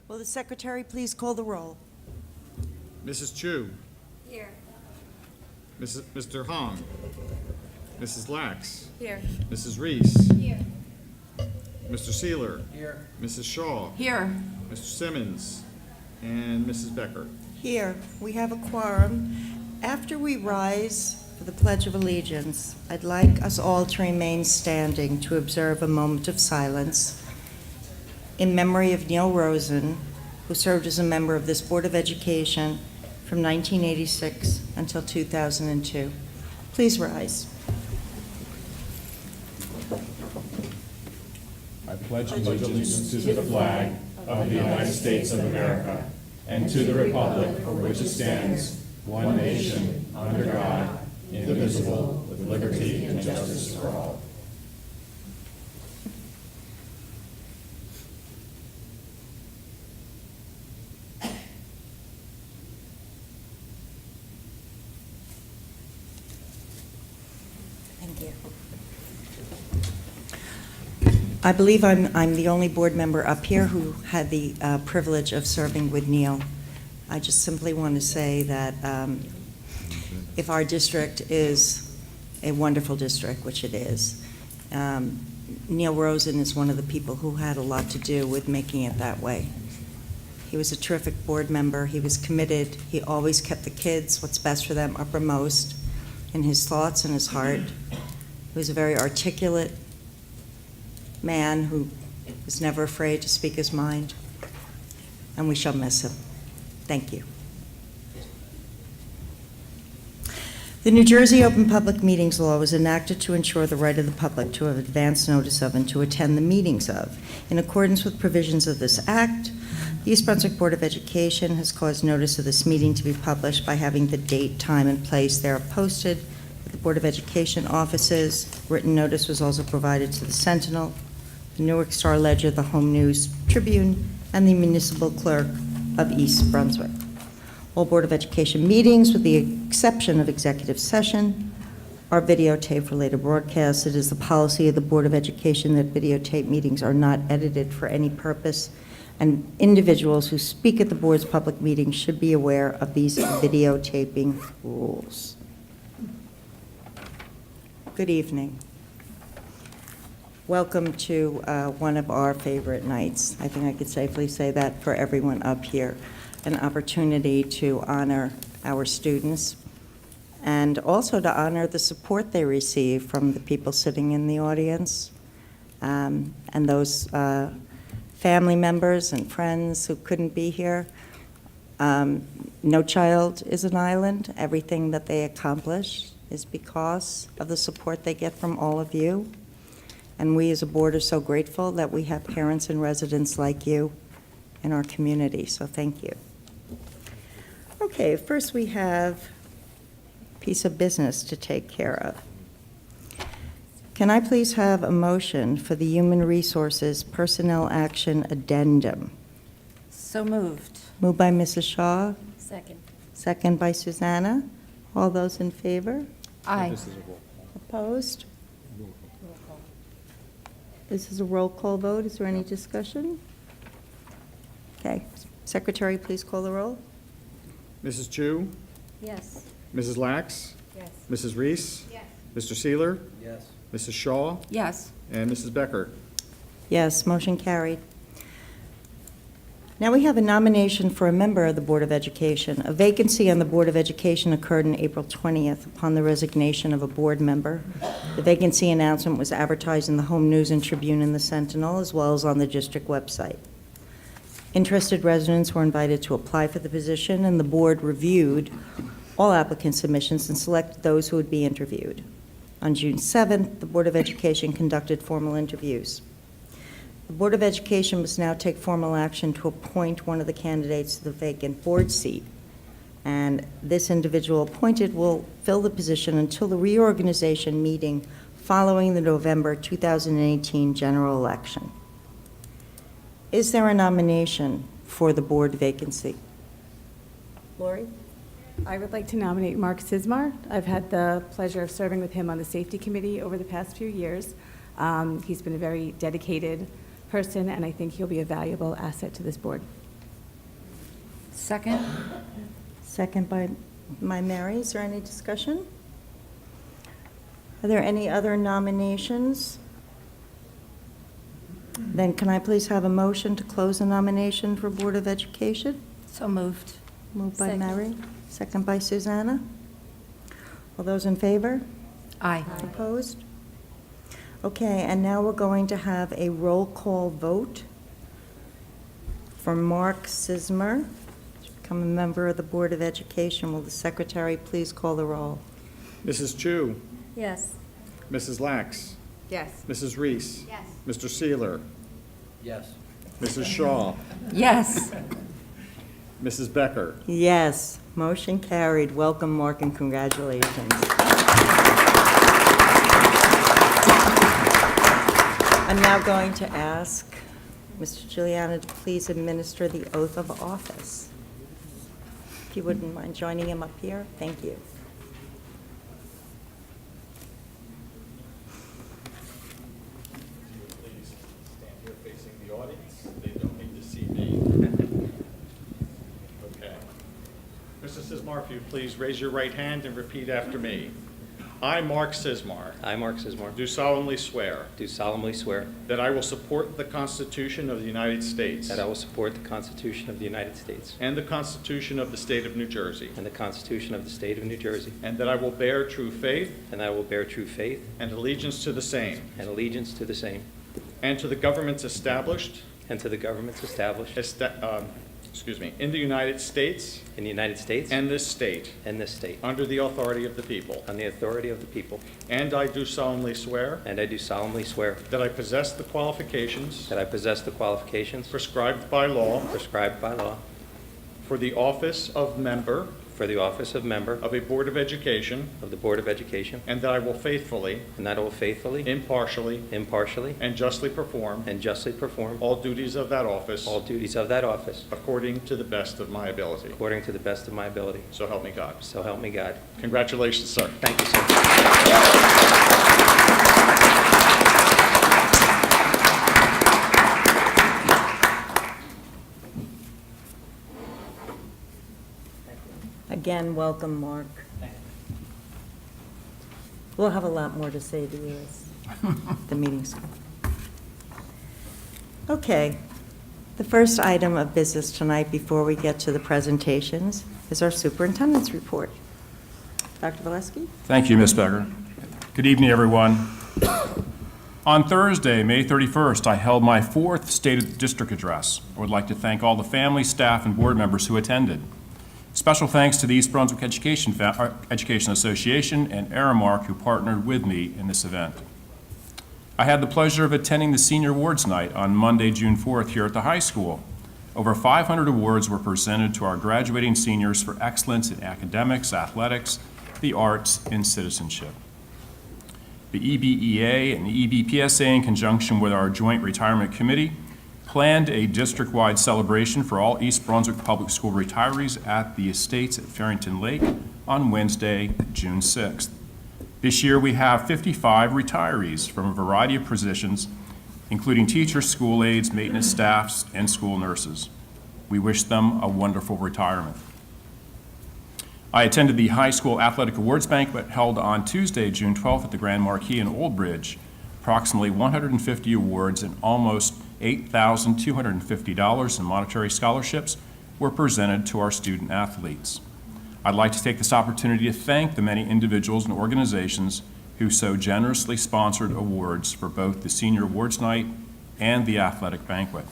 Will the secretary please call the roll? Mrs. Chu. Here. Mr. Hong. Mrs. Lax. Here. Mrs. Reese. Here. Mr. Sealer. Here. Mrs. Shaw. Here. Mr. Simmons. And Mrs. Becker. Here, we have a quorum. After we rise for the Pledge of Allegiance, I'd like us all to remain standing to observe a moment of silence in memory of Neil Rosen, who served as a member of this Board of Education from 1986 until 2002. Please rise. I pledge allegiance to the flag of the United States of America and to the republic for which it stands, one nation, under God, indivisible, with liberty and justice for all. Thank you. I believe I'm the only board member up here who had the privilege of serving with Neil. I just simply want to say that if our district is a wonderful district, which it is, Neil Rosen is one of the people who had a lot to do with making it that way. He was a terrific board member. He was committed. He always kept the kids, what's best for them, uppermost in his thoughts and his heart. He was a very articulate man who was never afraid to speak his mind, and we shall miss him. Thank you. The New Jersey Open Public Meetings Law was enacted to ensure the right of the public to have advance notice of and to attend the meetings of. In accordance with provisions of this Act, the East Brunswick Board of Education has caused notice of this meeting to be published by having the date, time, and place there posted at the Board of Education offices. Written notice was also provided to the Sentinel, the Newark Star Ledger, the Home News Tribune, and the Municipal Clerk of East Brunswick. All Board of Education meetings, with the exception of executive session, are videotaped for later broadcast. It is the policy of the Board of Education that videotape meetings are not edited for any purpose, and individuals who speak at the board's public meetings should be aware of these videotaping rules. Good evening. Welcome to one of our favorite nights. I think I could safely say that for everyone up here. An opportunity to honor our students and also to honor the support they receive from the people sitting in the audience and those family members and friends who couldn't be here. No child is an island. Everything that they accomplish is because of the support they get from all of you. And we as a board are so grateful that we have parents and residents like you in our community, so thank you. Okay, first we have a piece of business to take care of. Can I please have a motion for the Human Resources Personnel Action Addendum? So moved. Moved by Mrs. Shaw, Second. second by Susanna. All those in favor? Aye. Opposed? This is a roll call vote. Is there any discussion? Okay. Secretary, please call the roll. Mrs. Chu. Yes. Mrs. Lax. Yes. Mrs. Reese. Yes. Mr. Sealer. Yes. Mrs. Shaw. Yes. And Mrs. Becker. Yes, motion carried. Now we have a nomination for a member of the Board of Education. A vacancy on the Board of Education occurred on April 20th upon the resignation of a board member. The vacancy announcement was advertised in the Home News and Tribune and the Sentinel, as well as on the district website. Interested residents were invited to apply for the position, and the board reviewed all applicant submissions and selected those who would be interviewed. On June 7th, the Board of Education conducted formal interviews. The Board of Education must now take formal action to appoint one of the candidates to the vacant board seat. And this individual appointed will fill the position until the reorganization meeting following the November 2018 general election. Is there a nomination for the board vacancy? Lori? I would like to nominate Mark Sismar. I've had the pleasure of serving with him on the safety committee over the past few years. He's been a very dedicated person, and I think he'll be a valuable asset to this board. Second? Second by Mary. Is there any discussion? Are there any other nominations? Then can I please have a motion to close the nomination for Board of Education? So moved. Moved by Second. Mary, second by Susanna. All those in favor? Aye. Opposed? Okay, and now we're going to have a roll call vote for Mark Sismer to become a member of the Board of Education. Will the secretary please call the roll? Mrs. Chu, Yes. Mrs. Lax, Yes. Mrs. Reese, Yes. Mr. Seeler, Yes. Mrs. Shaw, Yes. Mrs. Becker. Yes, motion carried. Welcome, Mark, and congratulations. I'm now going to ask Mr. Giuliano to please administer the oath of office. If you wouldn't mind joining him up here, thank you. Please stand here facing the audience. They don't need to see me. Okay. Mr. Sismar, if you please raise your right hand and repeat after me. I, Mark Sismar, I, Mark Sismore, do solemnly swear do solemnly swear that I will support the Constitution of the United States that I will support the Constitution of the United States and the Constitution of the State of New Jersey, and the Constitution of the State of New Jersey, and that I will bear true faith and that I will bear true faith and allegiance to the same, and allegiance to the same, and to the governments established and to the governments established in the United States in the United States and this state, and this state, under the authority of the people. on the authority of the people. And I do solemnly swear And I do solemnly swear that I possess the qualifications that I possess the qualifications prescribed by law prescribed by law for the office of member for the office of member of a Board of Education, of the Board of Education, and that I will faithfully, and that I will faithfully, impartially, impartially, and justly perform and justly perform all duties of that office all duties of that office according to the best of my ability. according to the best of my ability. So help me God. So help me God. Congratulations, sir. Thank you, sir. Again, welcome, Mark. We'll have a lot more to say to you as the meeting's. Okay. The first item of business tonight before we get to the presentations is our superintendent's report. Dr. Valesky? Thank you, Ms. Becker. Good evening, everyone. On Thursday, May 31st, I held my fourth State of the District address. I would like to thank all the family, staff, and board members who attended. Special thanks to the East Brunswick Education Association and Aramark who partnered with me in this event. I had the pleasure of attending the Senior Awards Night on Monday, June 4th here at the high school. Over 500 awards were presented to our graduating seniors for excellence in academics, athletics, the arts, and citizenship. The EBEA and the EBPSA, in conjunction with our Joint Retirement Committee, planned a district-wide celebration for all East Brunswick Public School retirees at the Estates at Farrington Lake on Wednesday, June 6th. This year, we have 55 retirees from a variety of positions, including teachers, school aides, maintenance staffs, and school nurses. We wish them a wonderful retirement. I attended the high school athletic awards banquet held on Tuesday, June 12th at the Grand Marquis in Old Bridge. Approximately 150 awards and almost $8,250 in monetary scholarships were presented to our student athletes. I'd like to take this opportunity to thank the many individuals and organizations who so generously sponsored awards for both the Senior Awards Night and the athletic banquet.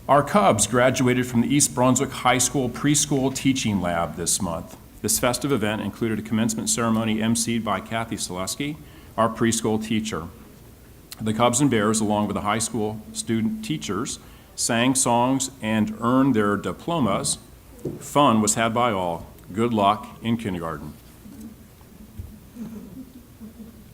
Our Cubs graduated from the East Brunswick High School Preschool Teaching Lab this month. This festive event included a commencement ceremony emceed by Kathy Selesky, our preschool teacher. The Cubs and Bears, along with the high school student teachers, sang songs and earned their diplomas. Fun was had by all. Good luck in kindergarten.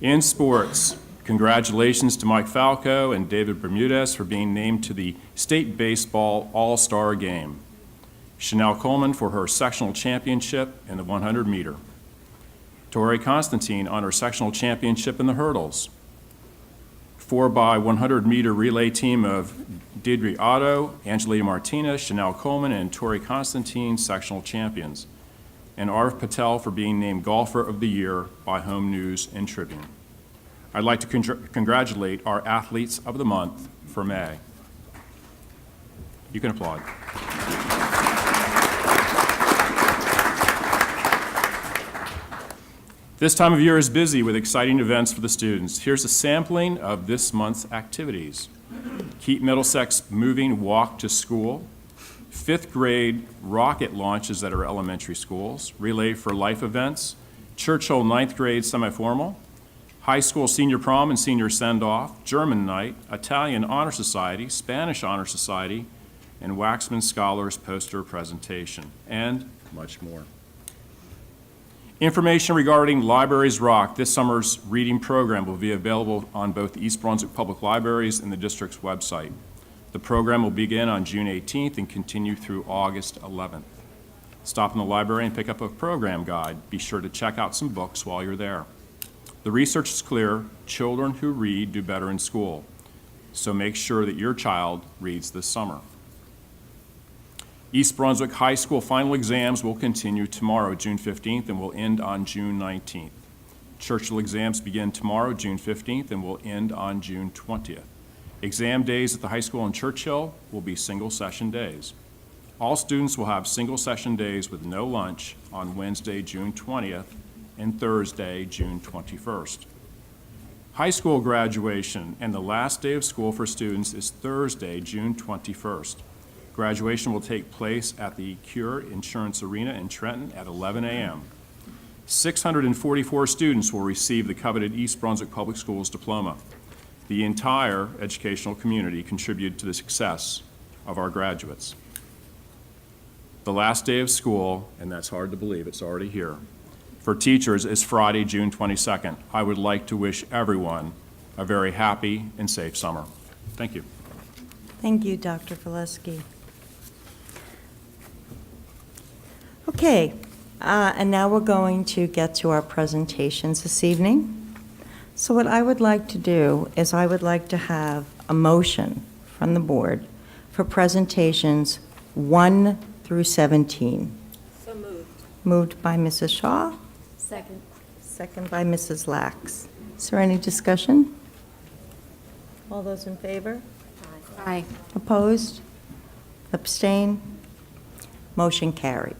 In sports, congratulations to Mike Falco and David Bermudez for being named to the State Baseball All-Star Game. Chanel Coleman for her sectional championship in the 100-meter. Tori Constantine on her sectional championship in the hurdles. 4x100 meter relay team of Deidre Otto, Angelina Martinez, Chanel Coleman, and Tori Constantine, sectional champions, and Arv Patel for being named Golfer of the Year by Home News and Tribune. I'd like to congratulate our Athletes of the Month for May. You can applaud. This time of year is busy with exciting events for the students. Here's a sampling of this month's activities. Keep Middlesex Moving Walk to School, 5th grade rocket launches at our elementary schools, Relay for Life events, Churchill 9th grade semiformal, high school senior prom and senior send-off, German night, Italian Honor Society, Spanish Honor Society, and Waxman Scholars poster presentation, and much more. Information regarding Libraries Rock, this summer's reading program will be available on both the East Brunswick Public Libraries and the district's website. The program will begin on June 18th and continue through August 11th. Stop in the library and pick up a program guide. Be sure to check out some books while you're there. The research is clear. Children who read do better in school. So make sure that your child reads this summer. East Brunswick High School final exams will continue tomorrow, June 15th, and will end on June 19th. Churchill exams begin tomorrow, June 15th, and will end on June 20th. Exam days at the high school in Churchill will be single session days. All students will have single session days with no lunch on Wednesday, June 20th, and Thursday, June 21st. High school graduation and the last day of school for students is Thursday, June 21st. Graduation will take place at the Cure Insurance Arena in Trenton at 11 a.m. 644 students will receive the coveted East Brunswick Public Schools diploma. The entire educational community contributed to the success of our graduates. The last day of school, and that's hard to believe, it's already here, for teachers is Friday, June 22nd. I would like to wish everyone a very happy and safe summer. Thank you. Thank you, Dr. Valesky. Okay, and now we're going to get to our presentations this evening. So what I would like to do is I would like to have a motion from the board for presentations 1 through 17. So moved. Moved by Mrs. Shaw, Second. second by Mrs. Lax. Is there any discussion? All those in favor? Aye. Opposed? Abstain? Motion carried.